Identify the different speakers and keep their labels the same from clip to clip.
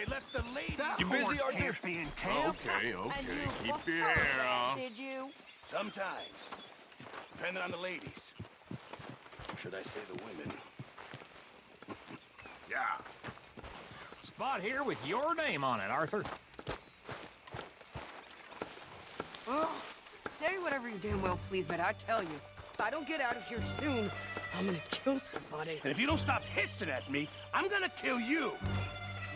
Speaker 1: They let the ladies.
Speaker 2: You busy, Arthur?
Speaker 1: Can't be in camp.
Speaker 2: Okay.
Speaker 3: And you
Speaker 2: Keep your
Speaker 3: preferred
Speaker 2: hair
Speaker 3: that,
Speaker 2: on.
Speaker 3: did you?
Speaker 1: Sometimes, depending on the ladies. Or should I say the women?
Speaker 2: Yeah.
Speaker 4: Spot here with your name on it, Arthur.
Speaker 5: Oh, say whatever you damn well please, but I tell you, if I don't get out of here soon, I'm gonna kill somebody.
Speaker 1: And if you don't stop hissing at me, I'm gonna kill you.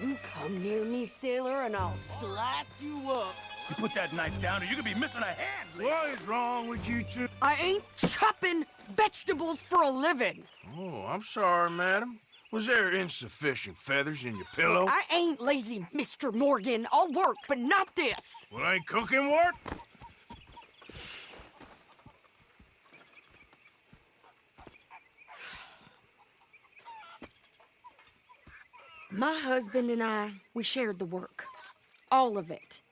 Speaker 5: You come near me, sailor, and I'll slice you up.
Speaker 1: You put that knife down or you could be missing a hand.
Speaker 2: What is wrong with you two?
Speaker 5: I ain't chopping vegetables for a living.
Speaker 2: Oh, I'm sorry, madam. Was there insufficient feathers in your pillow?
Speaker 5: I ain't lazy, Mr. Morgan. I'll work, but not this.
Speaker 2: Well, ain't cooking work?
Speaker 5: My husband and I, we shared the work. All of it.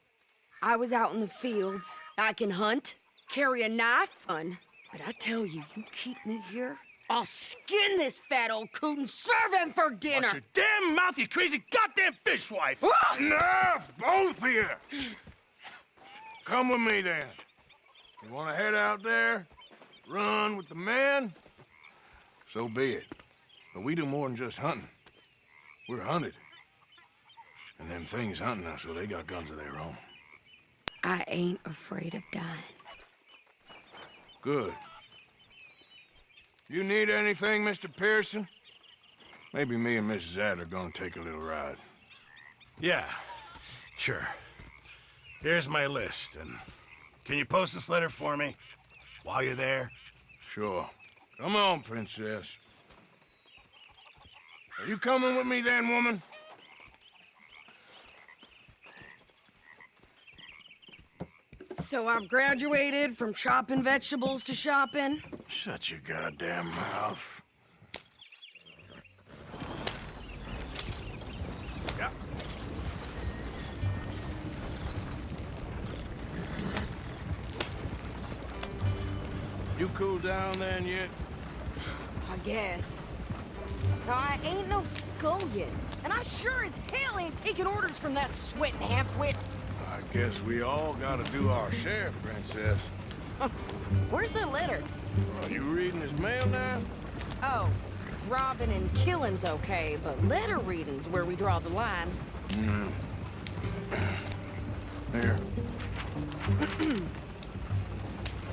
Speaker 5: I was out in the fields. I can hunt, carry a knife, fun. But I tell you, you keep me here, I'll skin this fat old coot and serve him for dinner.
Speaker 1: Watch your damn mouth, you crazy goddamn fishwife!
Speaker 2: Enough, both of you! Come with me, then. You want to head out there, run with the men? So be it. But we do more than just hunting. We're hunted. And them things hunting us, so they got guns of their own.
Speaker 5: I ain't afraid of dying.
Speaker 2: Good. You need anything, Mr. Pearson? Maybe me and Mrs. Adler are gonna take a little ride.
Speaker 1: Yeah, sure. Here's my list, and can you post this letter for me while you're there?
Speaker 2: Sure. Come on, princess. Are you coming with me then, woman?
Speaker 5: So I've graduated from chopping vegetables to shopping.
Speaker 2: Shut your goddamn mouth.
Speaker 1: Yeah.
Speaker 2: You cool down then yet?
Speaker 5: I guess. Now, I ain't no scullion, and I sure as hell ain't taking orders from that sweating half-wit.
Speaker 2: I guess we all gotta do our share, princess.
Speaker 3: Where's that letter?
Speaker 2: Are you reading his mail now?
Speaker 3: Oh, robbing and killing's okay, but letter reading's where we draw the line.
Speaker 2: Here.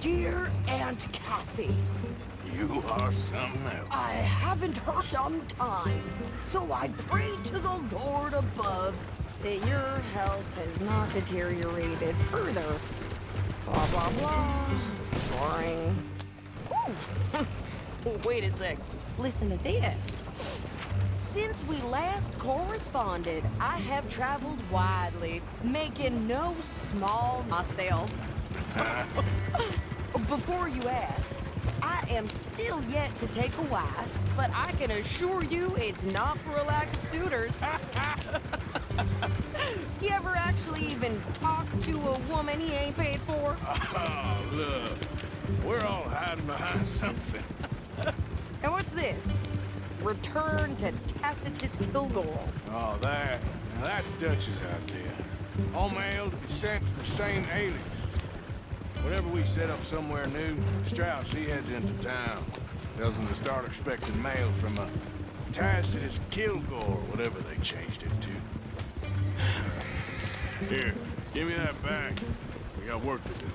Speaker 5: Dear Aunt Kathy,
Speaker 2: You are something else.
Speaker 5: I haven't heard some time, so I pray to the Lord above
Speaker 3: That your health has not deteriorated further. Blah, blah, blah. It's boring. Ooh. Wait a sec. Listen to this. Since we last corresponded, I have traveled widely, making no small myself. Before you ask, I am still yet to take a wife, but I can assure you it's not for a lack of suitors. You ever actually even talk to a woman he ain't paid for?
Speaker 2: Oh, look. We're all hiding behind something.
Speaker 3: And what's this? Return to Tacitus Kilgore.
Speaker 2: Oh, that. Now that's Dutch's idea. All mail to be sent to the same alias. Whenever we set up somewhere new, Strauss, he heads into town. Tells them to start expecting mail from a Tacitus Kilgore, whatever they changed it to. Here, give me that bag. We got work to do.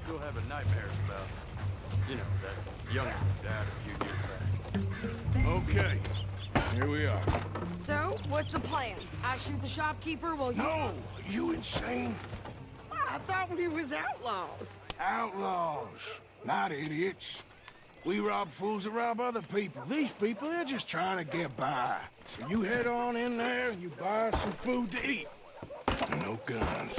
Speaker 1: Still having nightmares about, you know, that young dad a few years back.
Speaker 2: Okay, here we are.
Speaker 5: So, what's the plan? I shoot the shopkeeper while you...
Speaker 2: No, you insane?
Speaker 5: I thought we was outlaws.
Speaker 2: Outlaws, not idiots. We rob fools that rob other people. These people, they're just trying to get by. So you head on in there and you buy some food to eat. No guns.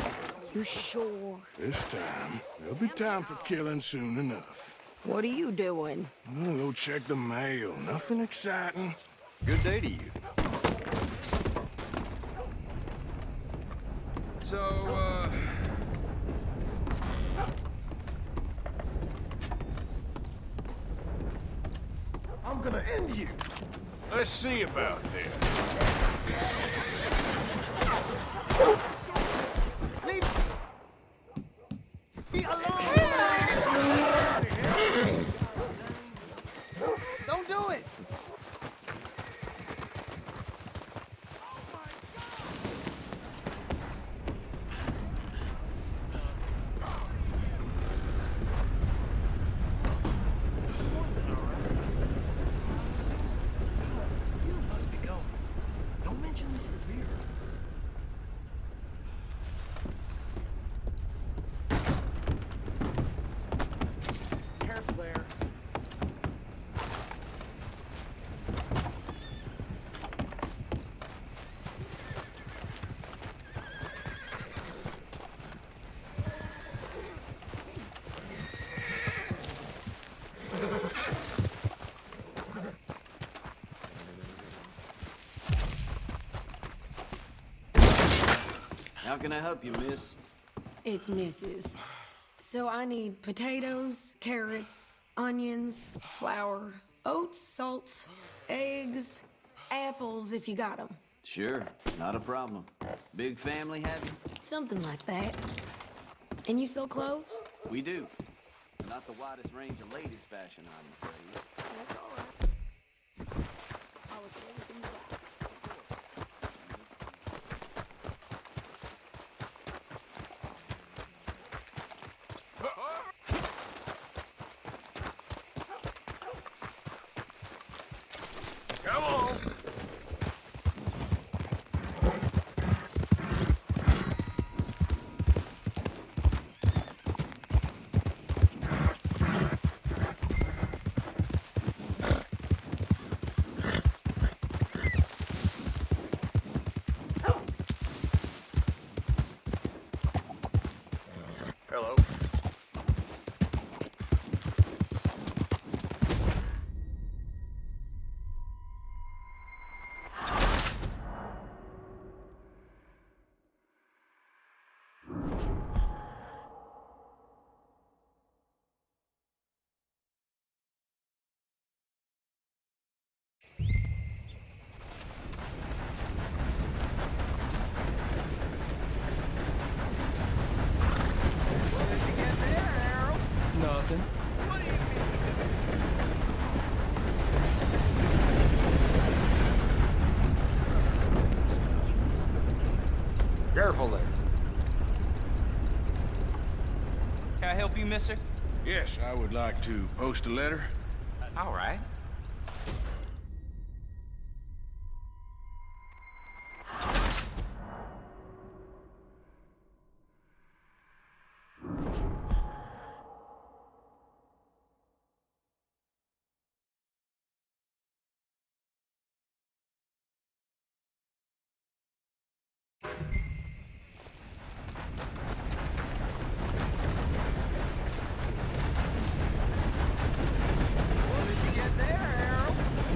Speaker 5: You sure?
Speaker 2: This time, there'll be time for killing soon enough.
Speaker 5: What are you doing?
Speaker 2: We'll go check the mail. Nothing exciting.
Speaker 6: Good day to you. So,
Speaker 2: I'm gonna end you. Let's see about this.
Speaker 7: Leave me alone! Don't do it!
Speaker 8: Must be going. Don't mention this to Vera. Careful there.
Speaker 6: how can I help you, miss?
Speaker 5: It's Mrs. So I need potatoes, carrots, onions, flour, oats, salt, eggs, apples if you got them.
Speaker 6: Sure, not a problem. Big family, have you?
Speaker 5: Something like that. And you sell clothes?
Speaker 6: We do. Not the widest range of ladies' fashion, I'm afraid.
Speaker 5: That's all right. I'll look at everything you got.
Speaker 2: Come on.
Speaker 1: Hello.
Speaker 8: Nothing.
Speaker 2: Careful there.
Speaker 4: Can I help you, mister?
Speaker 2: Yes, I would like to post a letter.
Speaker 4: All right.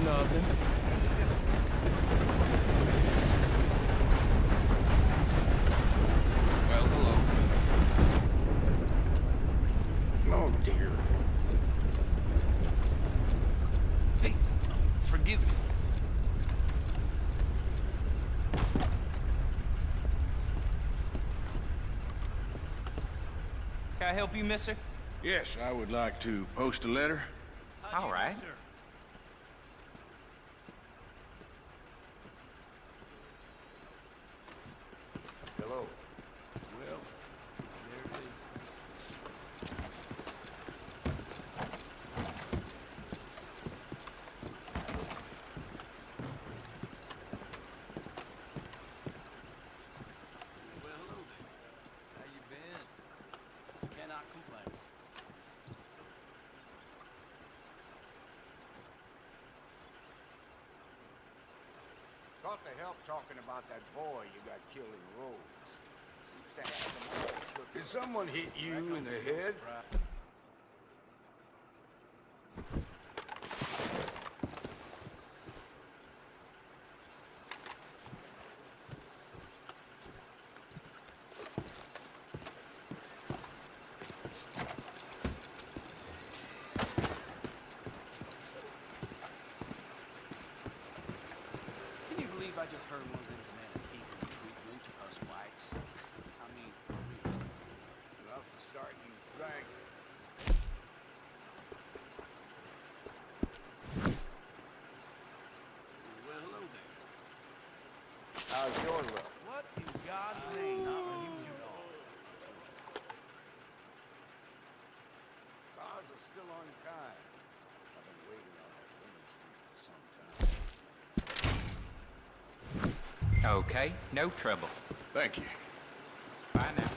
Speaker 8: Nothing.
Speaker 2: Well, hello. Oh, dear.
Speaker 8: Hey, forgive me.
Speaker 4: Can I help you, mister?
Speaker 2: Yes, I would like to post a letter.
Speaker 4: All right.
Speaker 2: Hello. Well, there it is.
Speaker 6: Well, hello there. How you been? Cannot complain.
Speaker 9: Thought to help talking about that boy you got killed in Rhodes. Seems to have some...
Speaker 2: Did someone hit you in the head?
Speaker 6: I just heard one of them men people treatment to us whites. I mean, really.
Speaker 9: Enough to start you drank.
Speaker 6: Well, hello there.
Speaker 9: How's your luck?
Speaker 6: What in God's name are you doing?
Speaker 9: Cars are still unkind. I've been waiting on that Women Street for some time.
Speaker 4: Okay, no trouble.
Speaker 2: Thank you.
Speaker 4: Bye now.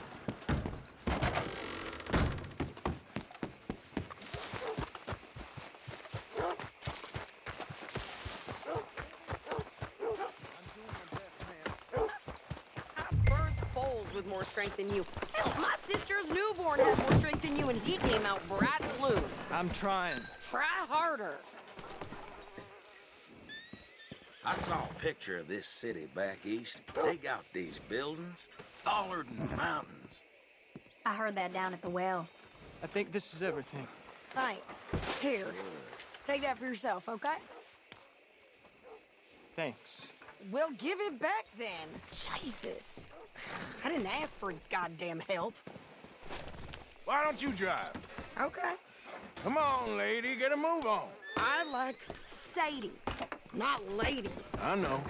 Speaker 3: I birthed foals with more strength than you. Hell, my sister's newborn had more strength than you, and he came out bright blue.
Speaker 6: I'm trying.
Speaker 3: Try harder.
Speaker 10: I saw a picture of this city back east. They got these buildings taller than mountains.
Speaker 11: I heard that down at the well.
Speaker 6: I think this is everything.
Speaker 5: Thanks. Here. Take that for yourself, okay?
Speaker 6: Thanks.
Speaker 5: We'll give it back then. Jesus. I didn't ask for his goddamn help.
Speaker 2: Why don't you drive?
Speaker 5: Okay.
Speaker 2: Come on, lady, get a move on.
Speaker 5: I like Sadie, not lady.
Speaker 2: I know.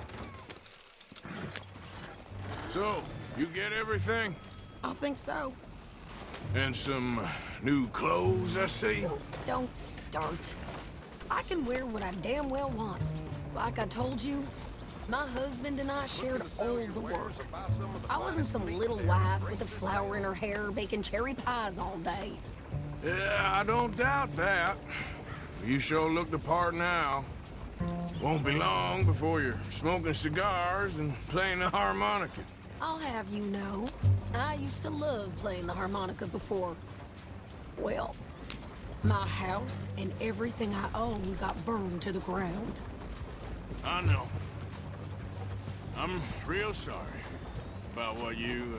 Speaker 2: So, you get everything?
Speaker 5: I think so.
Speaker 2: And some new clothes, I see?
Speaker 5: Don't start. I can wear what I damn well want. Like I told you, my husband and I shared all the work. I wasn't some little wife with a flower in her hair baking cherry pies all day.
Speaker 2: Yeah, I don't doubt that. You sure look the part now. Won't be long before you're smoking cigars and playing the harmonica.
Speaker 5: I'll have you know, I used to love playing the harmonica before. Well, my house and everything I own got burned to the ground.
Speaker 2: I know. I'm real sorry about what you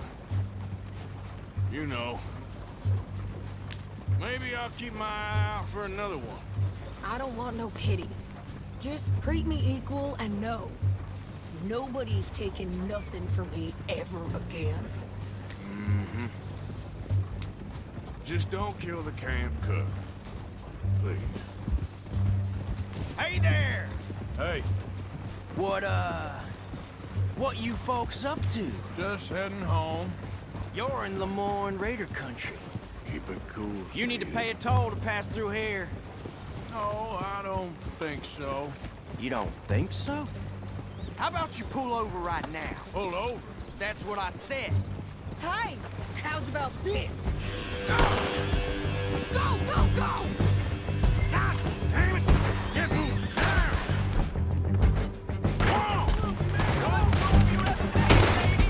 Speaker 2: know. Maybe I'll keep my eye out for another one.
Speaker 5: I don't want no pity. Just treat me equal and know. Nobody's taking nothing from me ever again.
Speaker 2: Mm-hmm. Just don't kill the camp cook. Please.
Speaker 8: Hey there!
Speaker 2: Hey,
Speaker 8: What you folks up to?
Speaker 2: just heading home.
Speaker 8: You're in Lemoyne Raider country.
Speaker 2: Keep it cool,
Speaker 8: You need to
Speaker 2: sweetie.
Speaker 8: pay a toll to pass through here.
Speaker 2: No, I don't think so.
Speaker 8: You don't think so? How about you pull over right now?
Speaker 2: Pull over.
Speaker 8: That's what I said.
Speaker 5: Hey, how's about this?
Speaker 2: Go, go, go! God damn it! Get moving now! Whoa!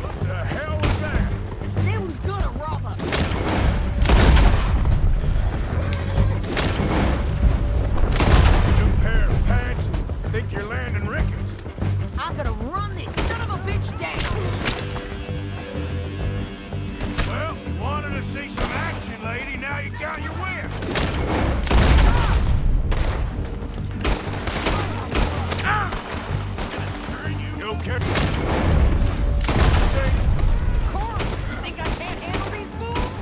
Speaker 2: What the hell was that?
Speaker 5: They was gonna rob us.
Speaker 2: New pair of pants? Think you're landing Ricketts?
Speaker 5: I'm gonna run this son of a bitch down.
Speaker 2: Well, you wanted to see some action, lady. Now you got your whip. Ah! You okay? Say,
Speaker 5: Corey, you think I can't handle these fools?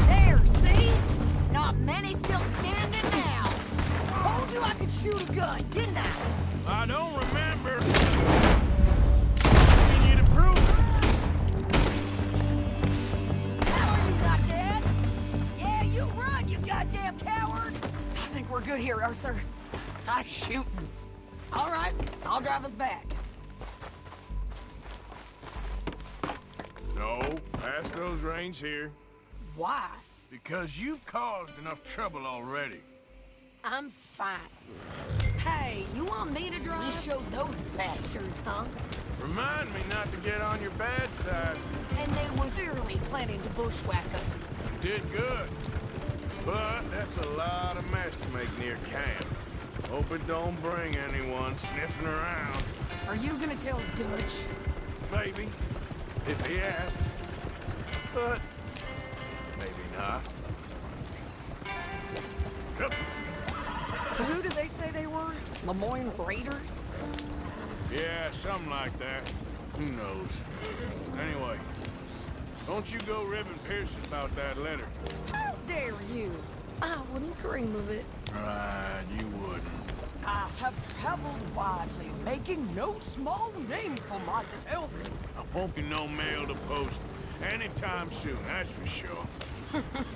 Speaker 5: There, see? Not many still standing now. Told you I could shoot a gun, didn't I?
Speaker 2: I don't remember. Asking you to prove it.
Speaker 5: How are you, goddamn? Yeah, you run, you goddamn coward! I think we're good here, Arthur. I'm shooting. All right, I'll drive us back.
Speaker 2: No, pass those reins here.
Speaker 5: Why?
Speaker 2: Because you've caused enough trouble already.
Speaker 5: I'm fine. Hey, you want me to drive? We showed those bastards, huh?
Speaker 2: Remind me not to get on your bad side.
Speaker 5: And they were clearly planning to bushwhack us.
Speaker 2: You did good. But that's a lot of mess to make near camp. Hope it don't bring anyone sniffing around.
Speaker 5: Are you gonna tell Dutch?
Speaker 2: Maybe, if he asks. But maybe not. Yep.
Speaker 5: So who did they say they were? Lemoyne Raiders?
Speaker 2: Yeah, something like that. Who knows? Anyway, don't you go ribbing Pearson about that letter.
Speaker 5: How dare you? I wouldn't dream of it.
Speaker 2: Right, you wouldn't.
Speaker 5: I have traveled widely, making no small name for myself.
Speaker 2: I won't be no mail to post anytime soon, that's for sure.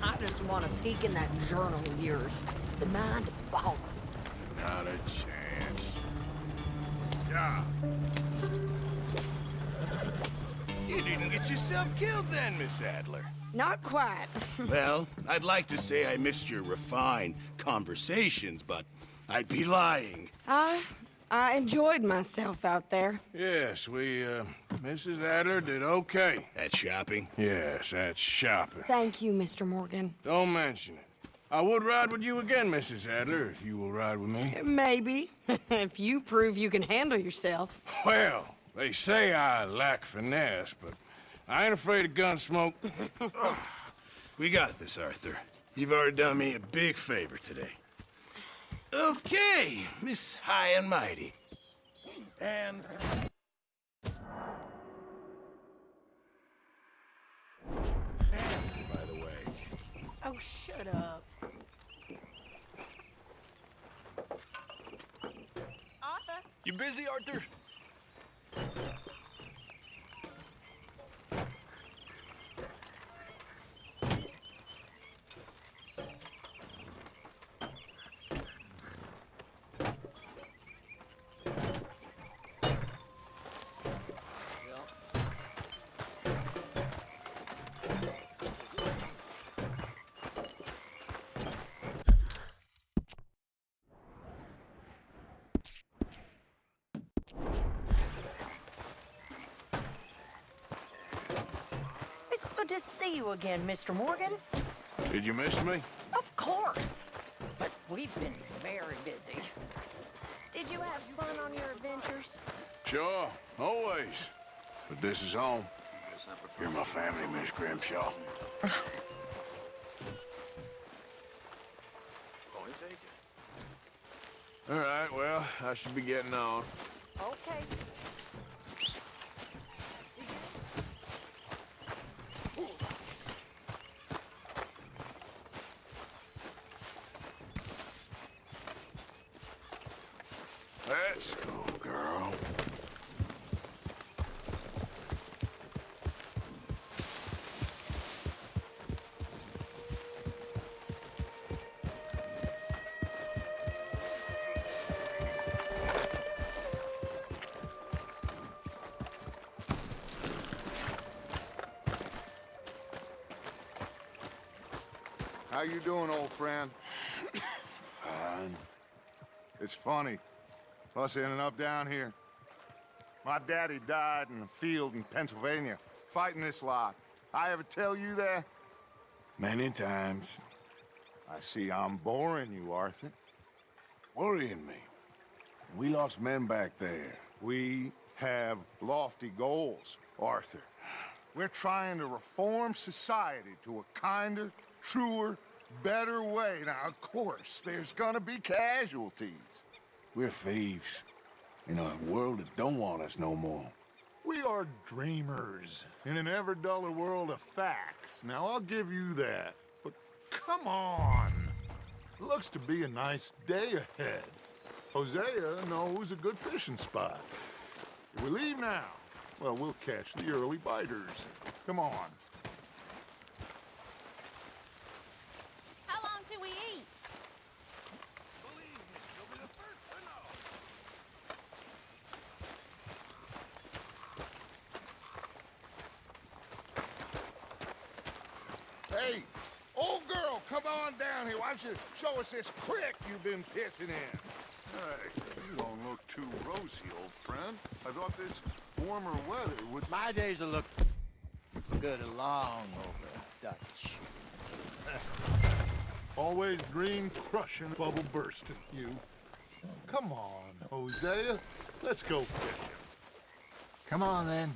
Speaker 5: I just want to peek in that journal of yours. The mind boggles.
Speaker 2: Not a chance. Yeah.
Speaker 1: You didn't get yourself killed then, Miss Adler.
Speaker 5: Not quite.
Speaker 1: Well, I'd like to say I missed your refined conversations, but I'd be lying.
Speaker 5: I enjoyed myself out there.
Speaker 2: Yes, Mrs. Adler did okay.
Speaker 1: At shopping?
Speaker 2: Yes, that's shopping.
Speaker 5: Thank you, Mr. Morgan.
Speaker 2: Don't mention it. I would ride with you again, Mrs. Adler, if you will ride with me.
Speaker 5: Maybe. If you prove you can handle yourself.
Speaker 2: Well, they say I lack finesse, but I ain't afraid of gun smoke.
Speaker 1: We got this, Arthur. You've already done me a big favor today. Okay, Miss High and Mighty. And... by the way.
Speaker 5: Oh, shut up. Arthur?
Speaker 8: You busy, Arthur?
Speaker 3: It's good to see you again, Mr. Morgan.
Speaker 2: Did you miss me?
Speaker 3: Of course. But we've been very busy. Did you have fun on your adventures?
Speaker 2: Sure, always. But this is home. You're my family, Miss Grimshaw. All right, well, I should be getting on.
Speaker 3: Okay.
Speaker 2: Let's go, girl.
Speaker 9: How you doing, old friend?
Speaker 2: Fine.
Speaker 9: It's funny. Us ending up down here. My daddy died in a field in Pennsylvania, fighting this lot. I ever tell you that?
Speaker 2: Many times.
Speaker 9: I see I'm boring you, Arthur.
Speaker 2: Worrying me. We lost men back there.
Speaker 9: We have lofty goals, Arthur. We're trying to reform society to a kinder, truer, better way. Now, of course, there's gonna be casualties.
Speaker 2: We're thieves. In a world that don't want us no more.
Speaker 9: We are dreamers in an ever duller world of facts. Now, I'll give you that. But come on. Looks to be a nice day ahead. Hosea knows a good fishing spot. If we leave now, well, we'll catch the early biters. Come on.
Speaker 11: How long till we eat?
Speaker 9: Hey, old girl, come on down here. Why don't you show us this creek you've been pissing in?
Speaker 12: Hey, you don't look too rosy, old friend. I thought this warmer weather would...
Speaker 7: My days will look good along over Dutch.
Speaker 9: Always dream crushing, bubble bursting, you. Come on, Hosea. Let's go fishing.
Speaker 7: Come on, then.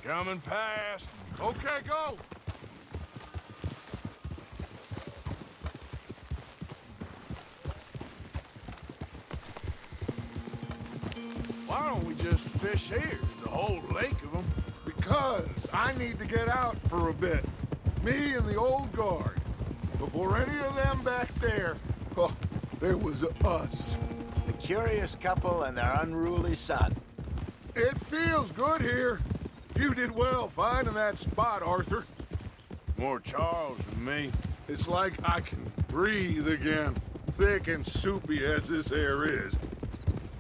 Speaker 2: Come Coming past.
Speaker 9: Okay, go!
Speaker 2: Why don't we just fish here? There's a whole lake of them.
Speaker 9: Because I need to get out for a bit. Me and the old guard. Before any of them back there, oh, there was us.
Speaker 7: The curious couple and their unruly son.
Speaker 9: It feels good here. You did well finding that spot, Arthur.
Speaker 2: More Charles than me.
Speaker 9: It's like I can breathe again, thick and soupy as this air is.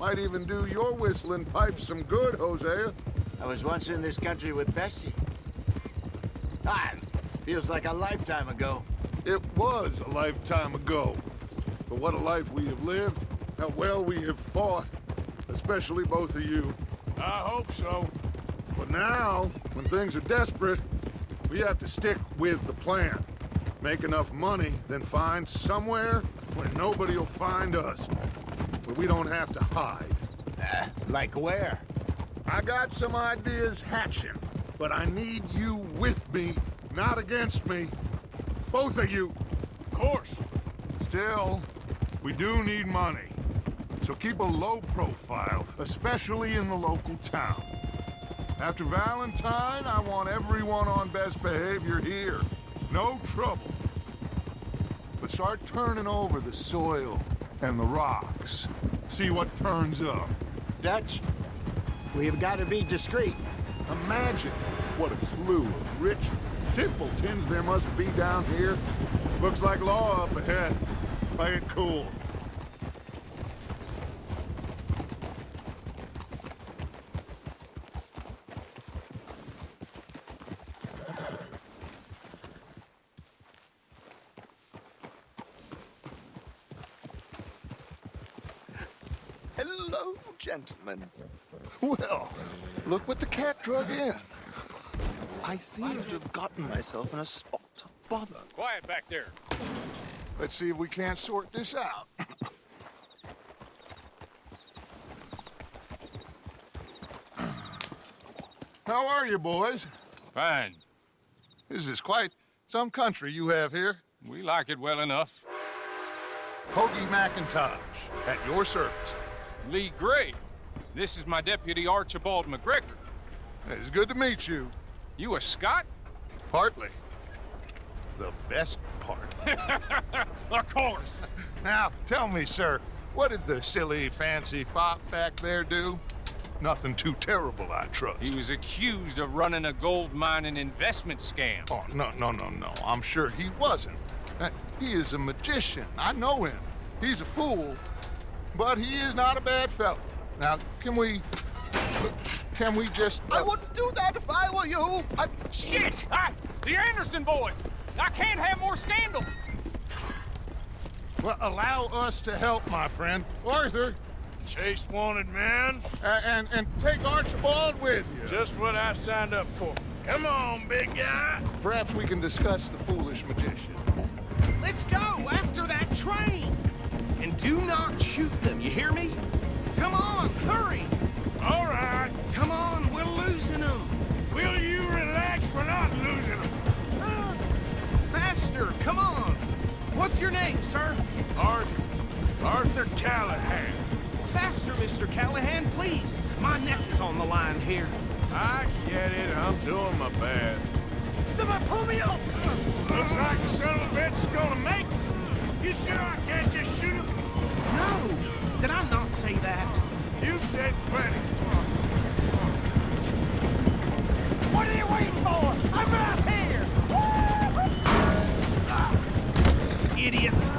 Speaker 9: Might even do your whistling pipes some good, Hosea.
Speaker 7: I was once in this country with Bessie. Time. Feels like a lifetime ago.
Speaker 9: It was a lifetime ago. But what a life we have lived. How well we have fought. Especially both of you.
Speaker 2: I hope so.
Speaker 9: But now, when things are desperate, we have to stick with the plan. Make enough money, then find somewhere where nobody will find us. Where we don't have to hide.
Speaker 7: Like where?
Speaker 9: I got some ideas hatching, but I need you with me, not against me. Both of you.
Speaker 2: Of course.
Speaker 9: Still, we do need money. So keep a low profile, especially in the local town. After Valentine, I want everyone on best behavior here. No trouble. But start turning over the soil and the rocks. See what turns up.
Speaker 7: Dutch, we've got to be discreet.
Speaker 9: Imagine what a slew of rich simpletons there must be down here. Looks like law up ahead. Play it cool.
Speaker 8: Hello, gentlemen.
Speaker 9: Well, look what the cat drug in.
Speaker 8: I seem to have gotten myself in a spot of bother.
Speaker 4: Quiet back there.
Speaker 9: Let's see if we can't sort this out. How are you, boys?
Speaker 4: Fine.
Speaker 9: This is quite some country you have here.
Speaker 4: We like it well enough.
Speaker 9: Hoagie McIntosh, at your service.
Speaker 4: Lee Gray. This is my deputy Archibald McGregor.
Speaker 9: It's good to meet you.
Speaker 4: You a Scot?
Speaker 9: Partly. The best part.
Speaker 4: Of course.
Speaker 9: Now, tell me, sir, what did the silly, fancy fop back there do? Nothing too terrible, I trust.
Speaker 4: He was accused of running a gold mining investment scam.
Speaker 9: Oh, no. I'm sure he wasn't. He is a magician. I know him. He's a fool, but he is not a bad fellow. Now, can we just...
Speaker 8: I wouldn't do that if I were you.
Speaker 4: Shit! The Anderson boys! I can't have more scandal!
Speaker 9: Well, allow us to help, my friend. Arthur.
Speaker 2: Chase wanted man.
Speaker 9: And take Archibald with you.
Speaker 2: Just what I signed up for. Come on, big guy.
Speaker 9: Perhaps we can discuss the foolish magician.
Speaker 8: Let's go after that train. And do not shoot them, you hear me? Come on, hurry.
Speaker 2: All right.
Speaker 8: Come on, we're losing them.
Speaker 2: Will you relax? We're not losing them.
Speaker 8: Faster, come on. What's your name, sir?
Speaker 2: Arthur Callahan.
Speaker 8: Faster, Mr. Callahan, please. My neck is on the line here.
Speaker 2: I get it. I'm doing my best.
Speaker 8: Somebody pull me up!
Speaker 2: Looks like the son of a bitch is gonna make it. You sure I can't just shoot him?
Speaker 8: No! Did I not say that?
Speaker 2: You've said plenty.
Speaker 8: What are you waiting for? I'm right here! Idiot!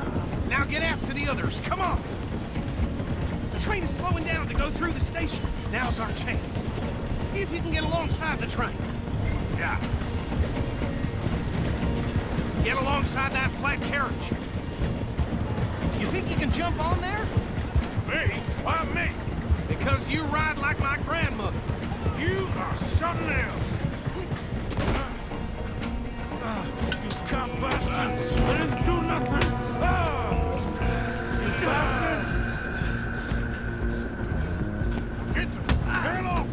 Speaker 8: Now get after the others, come on! The train is slowing down to go through the station. Now's our chance. See if you can get alongside the train.
Speaker 2: Yeah.
Speaker 8: Get alongside that flat carriage. You think you can jump on there?
Speaker 2: Me? Why me?
Speaker 8: Because you ride like my grandmother.
Speaker 2: You are something else. You cop bastards! I didn't do nothing! You bastard! Get him! Turn off!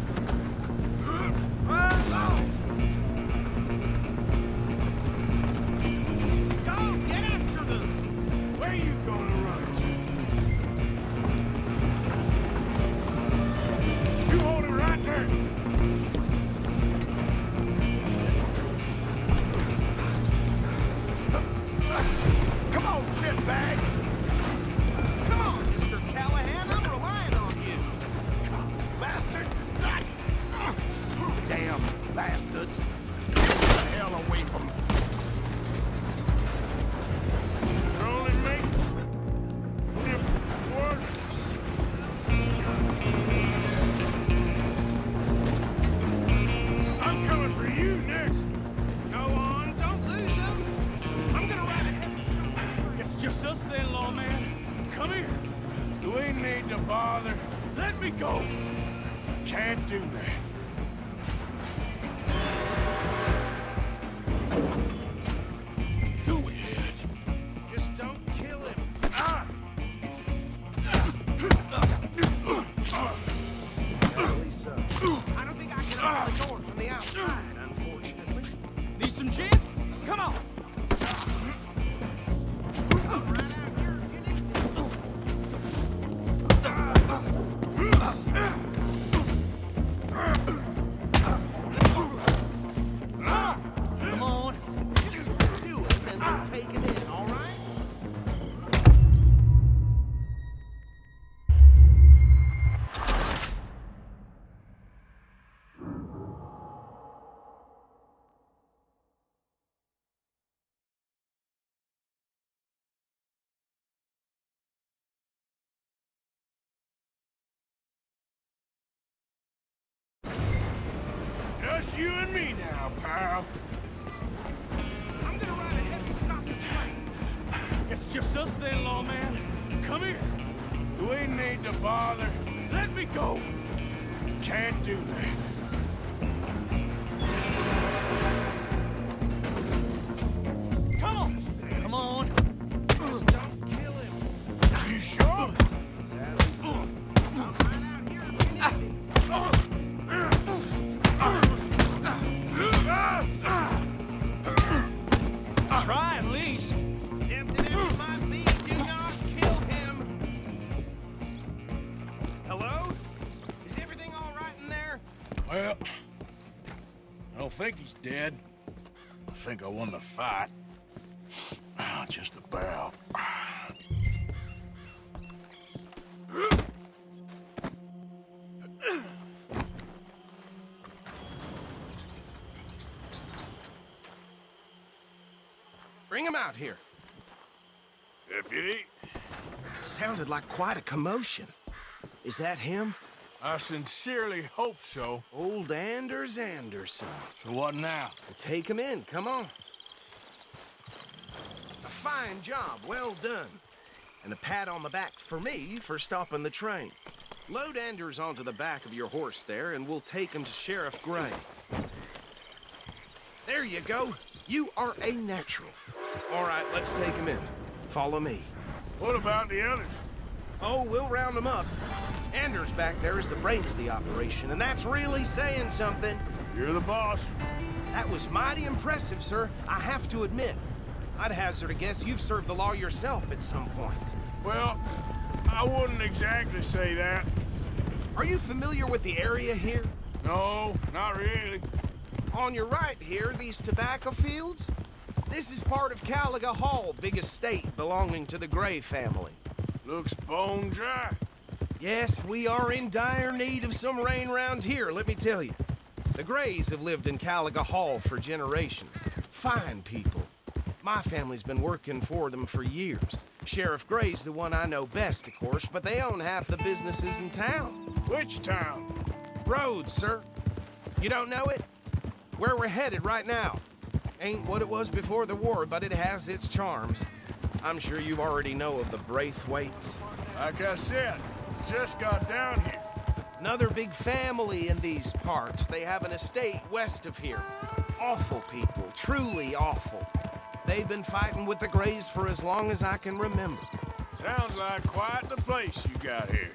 Speaker 2: we need to bother? Let me go. Can't do that. Do it. Just don't kill him.
Speaker 8: I don't think I can open the door from the outside, unfortunately.
Speaker 4: Need some gin? Come on. Come on.
Speaker 8: Just do it, and then take it in, all right?
Speaker 2: Just you and me now, pal.
Speaker 8: I'm gonna ride ahead and stop the train.
Speaker 4: It's just us then, lawman. Come here.
Speaker 2: Do we need to bother? Let me go. Can't do that.
Speaker 4: Come on. Come on.
Speaker 8: Don't kill him.
Speaker 2: You sure?
Speaker 8: I'm right out here if you need me.
Speaker 4: Try at least.
Speaker 8: Tempted as he might be, do not kill him. Hello? Is everything all right in there?
Speaker 2: Well, I don't think he's dead. I think I won the fight. Just about.
Speaker 8: Bring him out here.
Speaker 2: Deputy,
Speaker 8: Sounded like quite a commotion. Is that him?
Speaker 2: I sincerely hope so.
Speaker 8: Old Anders Anderson.
Speaker 2: So what now?
Speaker 8: Take him in, come on. A fine job, well done. And a pat on the back for me for stopping the train. Load Anders onto the back of your horse there, and we'll take him to Sheriff Gray. There you go. You are a natural. All right, let's take him in. Follow me.
Speaker 2: What about the others?
Speaker 8: Oh, we'll round them up. Anders back there is the brains of the operation, and that's really saying something.
Speaker 2: You're the boss.
Speaker 8: That was mighty impressive, sir. I have to admit. I'd hazard a guess you've served the law yourself at some point.
Speaker 2: Well, I wouldn't exactly say that.
Speaker 8: Are you familiar with the area here?
Speaker 2: No, not really.
Speaker 8: On your right here, these tobacco fields? This is part of Caliga Hall, big estate belonging to the Gray family.
Speaker 2: Looks bone dry.
Speaker 8: Yes, we are in dire need of some rain round here, let me tell you. The Grays have lived in Caliga Hall for generations. Fine people. My family's been working for them for years. Sheriff Gray's the one I know best, of course, but they own half the businesses in town.
Speaker 2: Which town?
Speaker 8: Rhodes, sir. You don't know it? Where we're headed right now. Ain't what it was before the war, but it has its charms. I'm sure you already know of the Braithwaites.
Speaker 2: Like I said, just got down here.
Speaker 8: Another big family in these parts. They have an estate west of here. Awful people, truly awful. They've been fighting with the Grays for as long as I can remember.
Speaker 2: Sounds like quite the place you got here.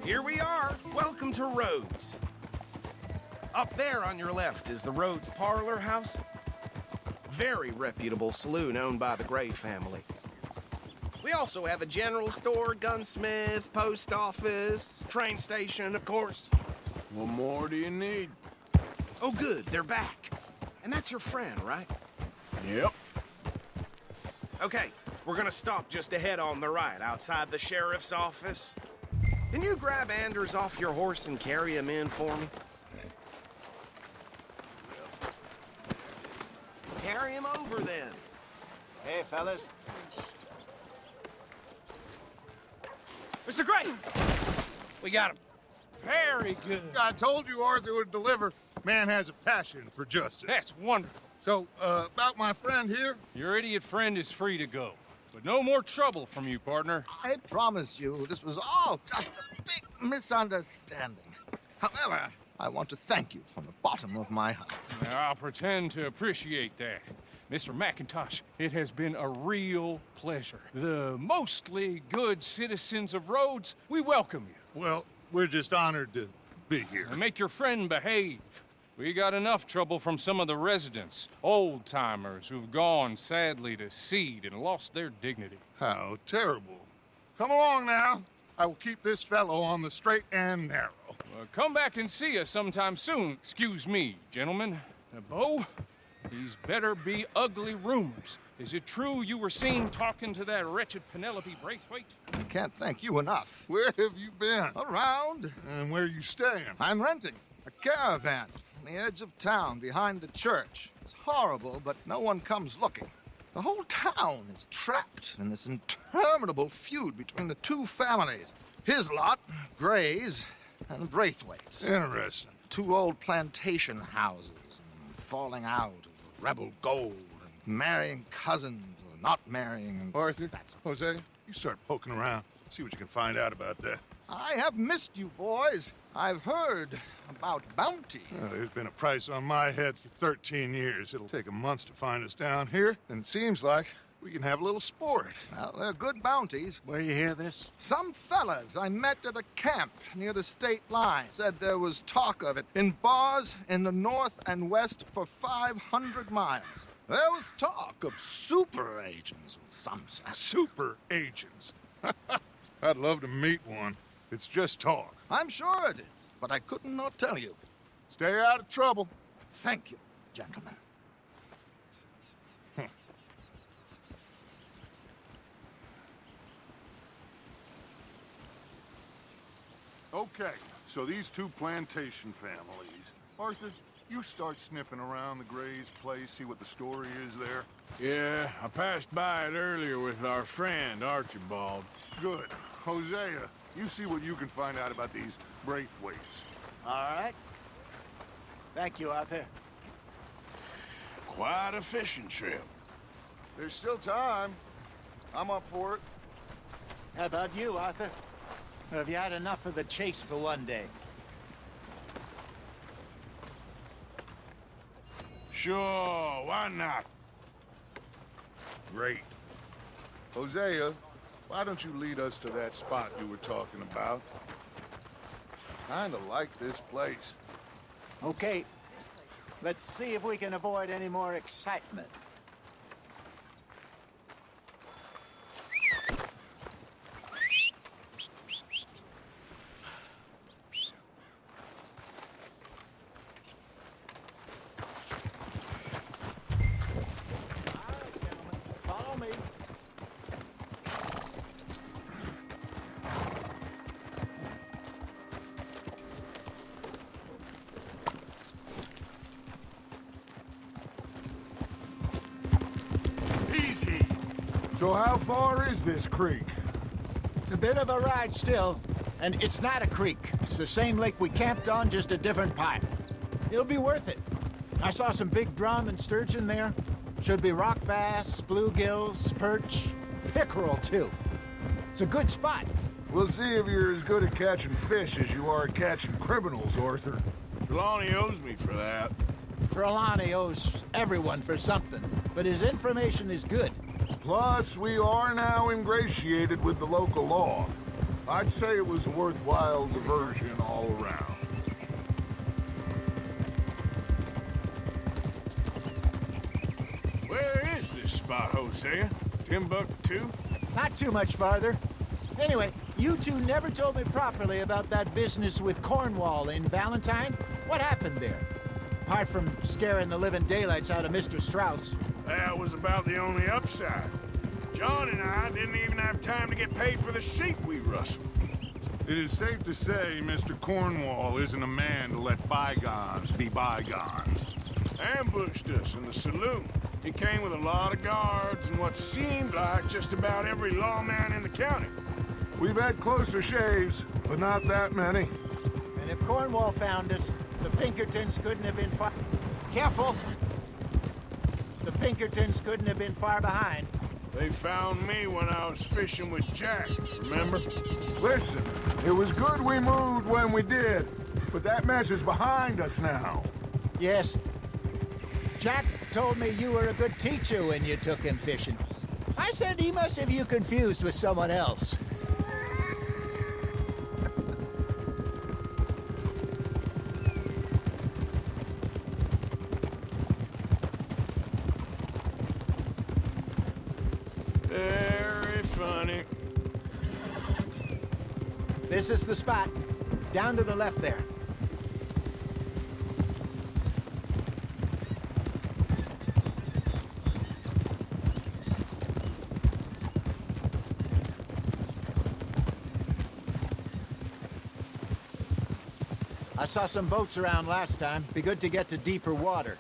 Speaker 8: Here we are. Welcome to Rhodes. Up there on your left is the Rhodes Parlor House. Very reputable saloon owned by the Gray family. We also have a general store, gunsmith, post office, train station, of course.
Speaker 2: What more do you need?
Speaker 8: Oh, good, they're back. And that's your friend, right?
Speaker 2: Yep.
Speaker 8: Okay, we're gonna stop just ahead on the right, outside the sheriff's office. Can you grab Anders off your horse and carry him in for me? Carry him over, then.
Speaker 7: Hey, fellas.
Speaker 4: Mr. Gray! We got him. Very good.
Speaker 12: I told you Arthur would deliver.
Speaker 9: Man has a passion for justice.
Speaker 4: That's wonderful.
Speaker 9: So, about my friend here?
Speaker 4: Your idiot friend is free to go. But no more trouble from you, partner.
Speaker 13: I promise you, this was all just a big misunderstanding. However, I want to thank you from the bottom of my heart.
Speaker 4: Now, I'll pretend to appreciate that. Mr. McIntosh, it has been a real pleasure. The mostly good citizens of Rhodes, we welcome you.
Speaker 9: Well, we're just honored to be here.
Speaker 4: And make your friend behave. We got enough trouble from some of the residents, old-timers who've gone, sadly, to seed and lost their dignity.
Speaker 9: How terrible. Come along now. I will keep this fellow on the straight and narrow.
Speaker 4: Come back and see us sometime soon. Excuse me, gentlemen. Bo, these better be ugly rumors. Is it true you were seen talking to that wretched Penelope Braithwaite?
Speaker 13: I can't thank you enough.
Speaker 9: Where have you been?
Speaker 13: Around.
Speaker 9: And where are you staying?
Speaker 13: I'm renting a caravan on the edge of town behind the church. It's horrible, but no one comes looking. The whole town is trapped in this interminable feud between the two families. His lot, Gray's, and Braithwaite's.
Speaker 9: Interesting.
Speaker 13: Two old plantation houses, and falling out of rebel gold, and marrying cousins or not marrying. And
Speaker 9: Arthur, Jose, you start poking around. See what you can find out about that.
Speaker 13: I have missed you, boys. I've heard about bounty.
Speaker 9: There's been a price on my head for 13 years. It'll take 'em months to find us down here, and it seems like we can have a little sport.
Speaker 13: Well, they're good bounties.
Speaker 7: Where you hear this?
Speaker 13: Some fellas I met at a camp near the state line said there was talk of it in bars in the north and west for 500 miles. There was talk of super agents of some sort.
Speaker 9: Super agents. I'd love to meet one. It's just talk.
Speaker 13: I'm sure it is, but I couldn't not tell you.
Speaker 9: Stay out of trouble.
Speaker 13: Thank you, gentlemen.
Speaker 12: Okay, so these two plantation families. Arthur, you start sniffing around the Gray's place, see what the story is there.
Speaker 2: Yeah, I passed by it earlier with our friend, Archibald.
Speaker 12: Good. Hosea, you see what you can find out about these Braithwaites.
Speaker 7: All right. Thank you, Arthur.
Speaker 2: Quite a fishing trip.
Speaker 12: There's still time. I'm up for it.
Speaker 7: How about you, Arthur? Or have you had enough of the chase for one day?
Speaker 2: Sure, why not?
Speaker 12: Great. Hosea, why don't you lead us to that spot you were talking about? Kinda like this place.
Speaker 7: Okay. Let's see if we can avoid any more excitement. Follow me.
Speaker 2: Easy.
Speaker 9: So how far is this creek?
Speaker 7: It's a bit of a ride still, and it's not a creek. It's the same lake we camped on, just a different part. It'll be worth it. I saw some big drum and sturgeon there. Should be rock bass, bluegills, perch, pickerel too. It's a good spot.
Speaker 9: We'll see if you're as good at catching fish as you are at catching criminals, Arthur.
Speaker 2: Trelawney owes me for that.
Speaker 7: Trelawney owes everyone for something, but his information is good.
Speaker 9: Plus, we are now ingratiated with the local law. I'd say it was a worthwhile diversion all around.
Speaker 2: Where is this spot, Hosea? Timbuktu?
Speaker 7: Not too much farther. Anyway, you two never told me properly about that business with Cornwall in Valentine. What happened there? Apart from scaring the living daylights out of Mr. Strauss.
Speaker 2: That was about the only upside. John and I didn't even have time to get paid for the sheep we rustled.
Speaker 12: It is safe to say Mr. Cornwall isn't a man to let bygones be bygones.
Speaker 2: Ambushed us in the saloon. He came with a lot of guards and what seemed like just about every lawman in the county.
Speaker 9: We've had closer shaves, but not that many.
Speaker 7: And if Cornwall found us, The Pinkertons couldn't have been far... Careful! The Pinkertons couldn't have been far behind.
Speaker 2: They found me when I was fishing with Jack, remember?
Speaker 9: Listen, it was good we moved when we did, but that mess is behind us now.
Speaker 7: Yes. Jack told me you were a good teacher when you took him fishing. I said he must have you confused with someone else.
Speaker 2: Very funny.
Speaker 7: This is the spot. Down to the left there. I saw some boats around last time. Be good to get to deeper water.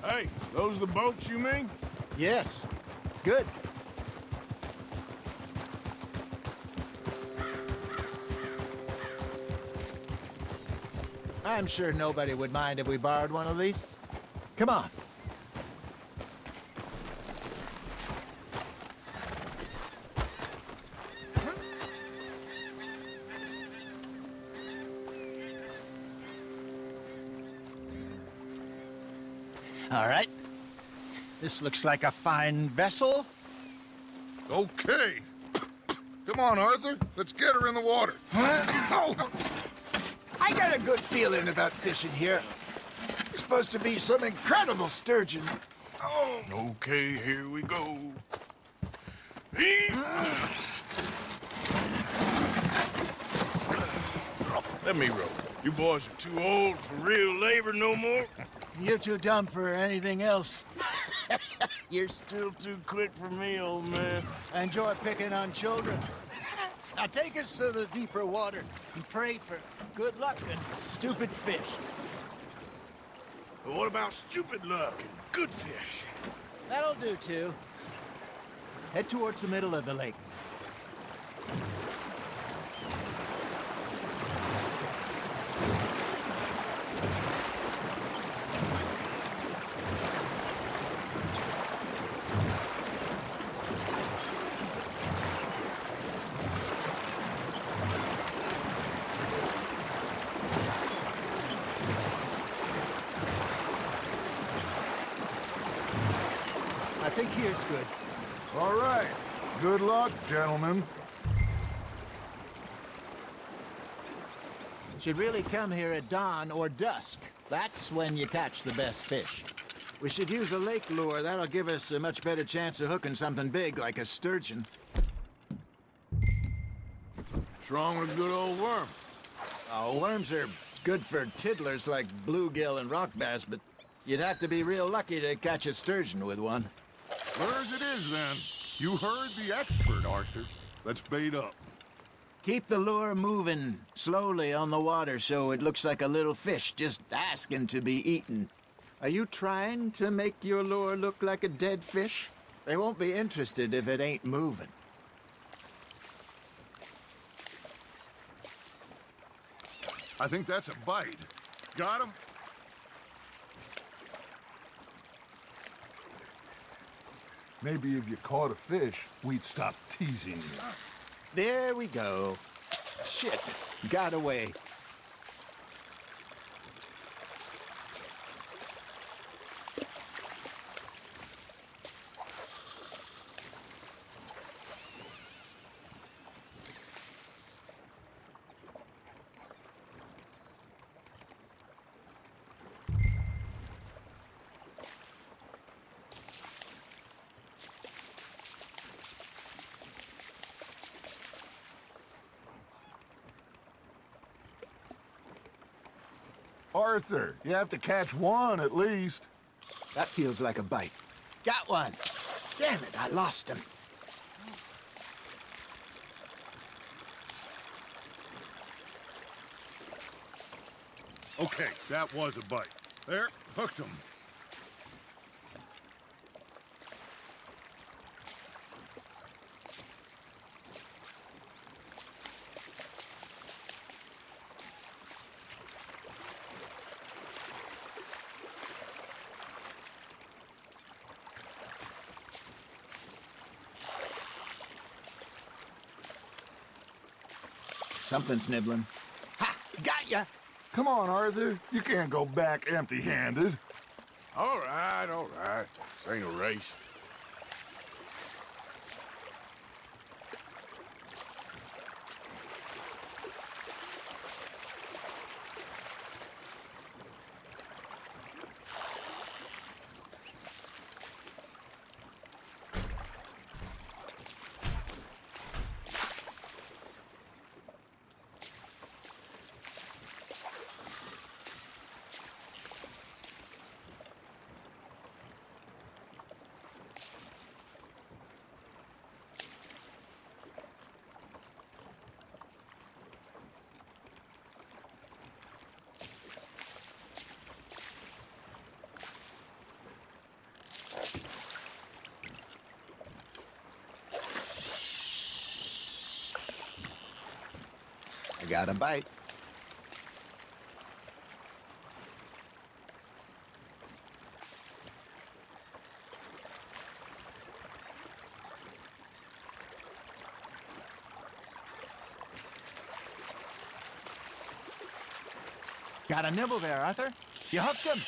Speaker 2: Hey, those the boats you mean?
Speaker 7: Yes. Good. I'm sure nobody would mind if we borrowed one of these. Come on. All right. This looks like a fine vessel.
Speaker 9: Okay. Come on, Arthur. Let's get her in the water.
Speaker 7: Oh. I got a good feeling about fishing here. It's supposed to be some incredible sturgeon.
Speaker 2: Oh. Okay, here we go. Let me row. You boys are too old for real labor no more.
Speaker 7: You're too dumb for anything else.
Speaker 2: You're still too quick for me, old man.
Speaker 7: I enjoy picking on children. Now take us to the deeper water and pray for good luck and stupid fish.
Speaker 2: But what about stupid luck and good fish?
Speaker 7: That'll do, too. Head towards the middle of the lake. I think here's good.
Speaker 9: All right. Good luck, gentlemen.
Speaker 7: Should really come here at dawn or dusk. That's when you catch the best fish. We should use a lake lure. That'll give us a much better chance of hooking something big like a sturgeon.
Speaker 2: What's wrong with a good old worm?
Speaker 7: Oh, worms are good for tiddlers like bluegill and rock bass, but you'd have to be real lucky to catch a sturgeon with one.
Speaker 12: Where's it is, then? You heard the expert, Arthur. Let's bait up.
Speaker 7: Keep the lure moving slowly on the water so it looks like a little fish just asking to be eaten. Are you trying to make your lure look like a dead fish? They won't be interested if it ain't moving.
Speaker 12: I think that's a bite. Got him?
Speaker 9: Maybe if you caught a fish, we'd stop teasing you.
Speaker 7: There we go. Shit, got away.
Speaker 9: Arthur, you have to catch one at least.
Speaker 7: That feels like a bite. Got one. Damn it, I lost him.
Speaker 12: Okay, that was a bite. There, hooked him.
Speaker 7: Something's nibbling. Ha! Got ya!
Speaker 12: Come on, Arthur. You can't go back empty-handed.
Speaker 2: All right, all right. Ain't a race.
Speaker 7: I got a bite. Got a nibble there, Arthur. You hooked him.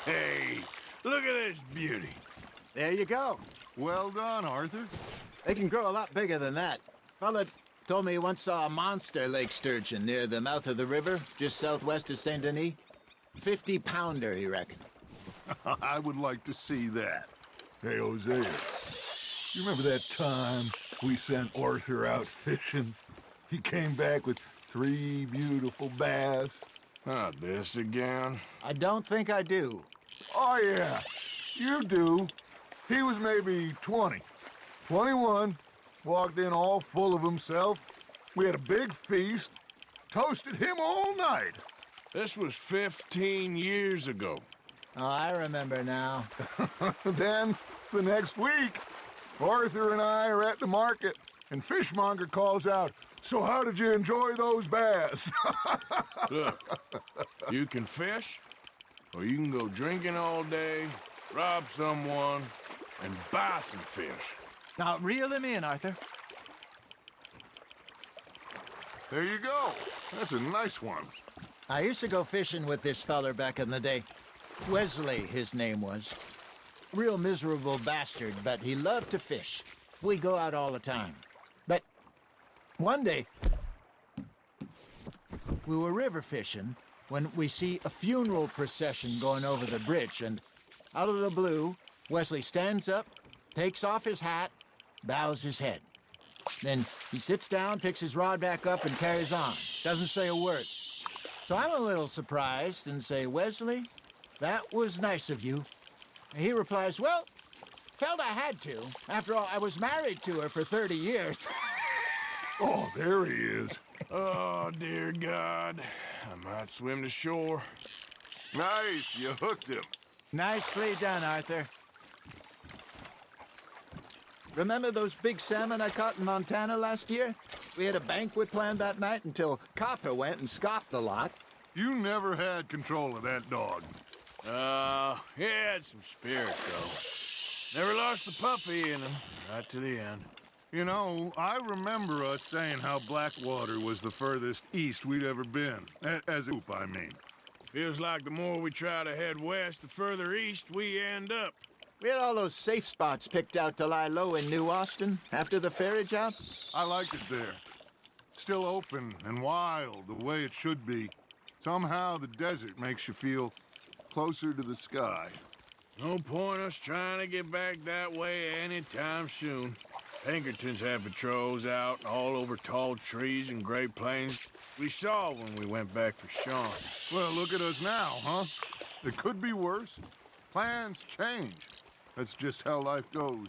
Speaker 2: Hey, look at this beauty.
Speaker 7: There you go.
Speaker 12: Well done, Arthur.
Speaker 7: They can grow a lot bigger than that. Fella, Told me he once saw a monster lake sturgeon near the mouth of the river, just southwest of Saint Denis. 50-pounder, he reckoned.
Speaker 12: I would like to see that. Hey, Hosea, you remember that time we sent Arthur out fishing? He came back with 3 beautiful bass.
Speaker 2: Not this again.
Speaker 7: I don't think I do.
Speaker 12: Oh, yeah, you do. He was maybe 20, 21, walked in all full of himself. We had a big feast, toasted him all night.
Speaker 2: This was 15 years ago.
Speaker 7: Oh, I remember now.
Speaker 12: Then, the next week, Arthur and I are at the market, and Fishmonger calls out, "So how did you enjoy those bass?"
Speaker 2: Look, you can fish, or you can go drinking all day, rob someone, and buy some fish.
Speaker 7: Now, reel him in, Arthur.
Speaker 12: There you go. That's a nice one.
Speaker 7: I used to go fishing with this feller back in the day. Wesley, his name was. Real miserable bastard, but he loved to fish. We go out all the time. But one day, we were river fishing when we see a funeral procession going over the bridge, and out of the blue, Wesley stands up, takes off his hat, bows his head. Then he sits down, picks his rod back up, and carries on. Doesn't say a word. So I'm a little surprised and say, "Wesley, that was nice of you." And he replies, "Well, felt I had to. After all, I was married to her for 30 years.
Speaker 12: Oh, there he is.
Speaker 2: Oh, dear God. I might swim to shore.
Speaker 12: Nice, you hooked him.
Speaker 7: Nicely done, Arthur. Remember those big salmon I caught in Montana last year? We had a banquet planned that night until Copper went and scoffed a lot.
Speaker 12: You never had control of that dog.
Speaker 2: He had some spirit, though. Never lost the puppy in him, right to the end.
Speaker 12: You know, I remember us saying how Blackwater was the furthest east we'd ever been. As a group, I mean.
Speaker 2: Feels like the more we try to head west, the further east we end up.
Speaker 7: We had all those safe spots picked out to lie low in New Austin after the ferry job.
Speaker 12: I liked it there. Still open and wild, the way it should be. Somehow the desert makes you feel closer to the sky.
Speaker 2: No point us trying to get back that way anytime soon. Pinkertons have patrols out all over tall trees and Great Plains. We saw when we went back for Sean.
Speaker 12: Well, look at us now, huh? It could be worse. Plans change. That's just how life goes.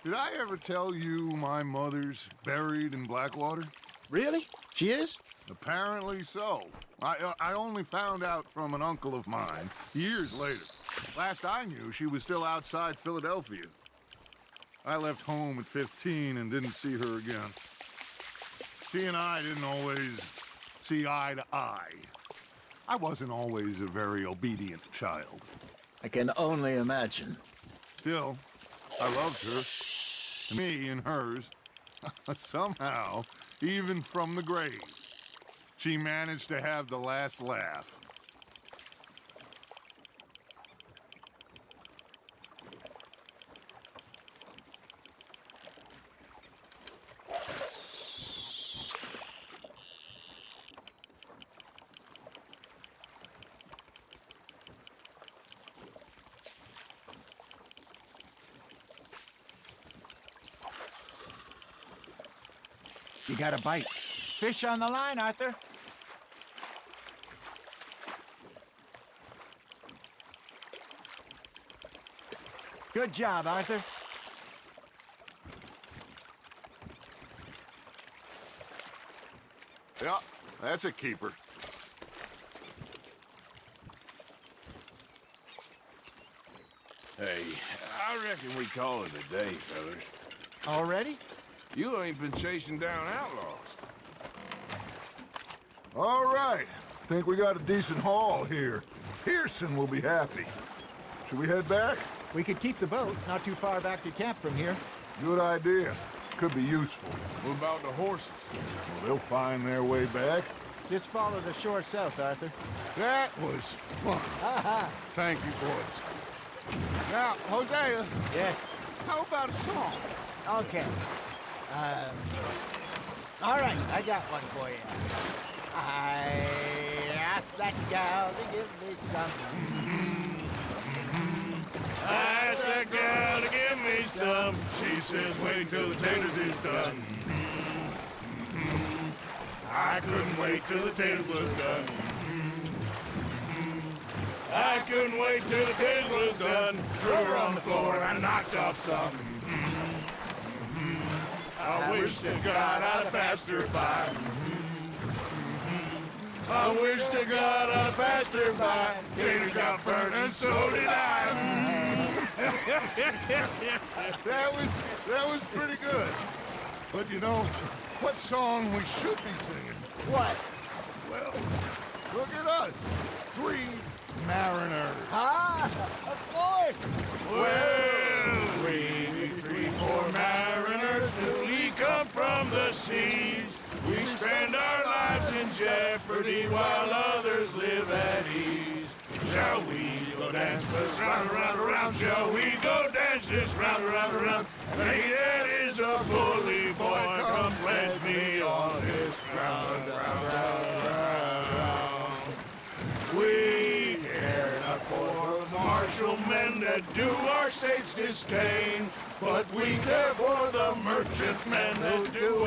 Speaker 12: Did I ever tell you my mother's buried in Blackwater?
Speaker 7: Really? She is?
Speaker 12: Apparently so. I only found out from an uncle of mine years later. Last I knew, she was still outside Philadelphia. I left home at 15 and didn't see her again. She and I didn't always see eye to eye. I wasn't always a very obedient child.
Speaker 7: I can only imagine.
Speaker 12: Still, I loved her. And me and hers. Somehow, even from the grave, she managed to have the last laugh.
Speaker 7: You got a bite. Fish on the line, Arthur. Good job, Arthur.
Speaker 12: Yeah, that's a keeper.
Speaker 2: Hey, I reckon we call it a day, fellas.
Speaker 7: Already?
Speaker 2: You ain't been chasing down outlaws.
Speaker 12: All right. Think we got a decent haul here. Pearson will be happy. Should we head back?
Speaker 7: We could keep the boat not too far back to camp from here.
Speaker 12: Good idea. Could be useful.
Speaker 2: What about the horses?
Speaker 12: Well, they'll find their way back.
Speaker 7: Just follow the shore south, Arthur.
Speaker 12: That was fun. Thank you, boys. Now, Hosea,
Speaker 7: Yes.
Speaker 12: how about a song?
Speaker 7: Okay. All right, I got one for you. I asked that gal to give me some.
Speaker 2: I asked that gal to give me some. She says, wait till the taters is done. I couldn't wait till the taters was done. I couldn't wait till the taters was done. Threw her on the floor and I knocked off some. I wish to God I'd have passed her by. I wish to God I'd have passed her by. Taters got burned and so did I.
Speaker 12: That was pretty good. But you know, what song we should be singing?
Speaker 7: What?
Speaker 12: Well, look at us. 3 mariners.
Speaker 7: Ah, of course.
Speaker 2: Well, we 3 poor mariners newly come from the seas. We spend our lives in jeopardy while others live at ease. Shall we go dance this round, around, around? Shall we go dance this round, around, around? Hey, that is a bully boy. Come pledge me on this ground, round, round, round. We care not for the martial men that do our state's disdain, but we care for the merchant men that do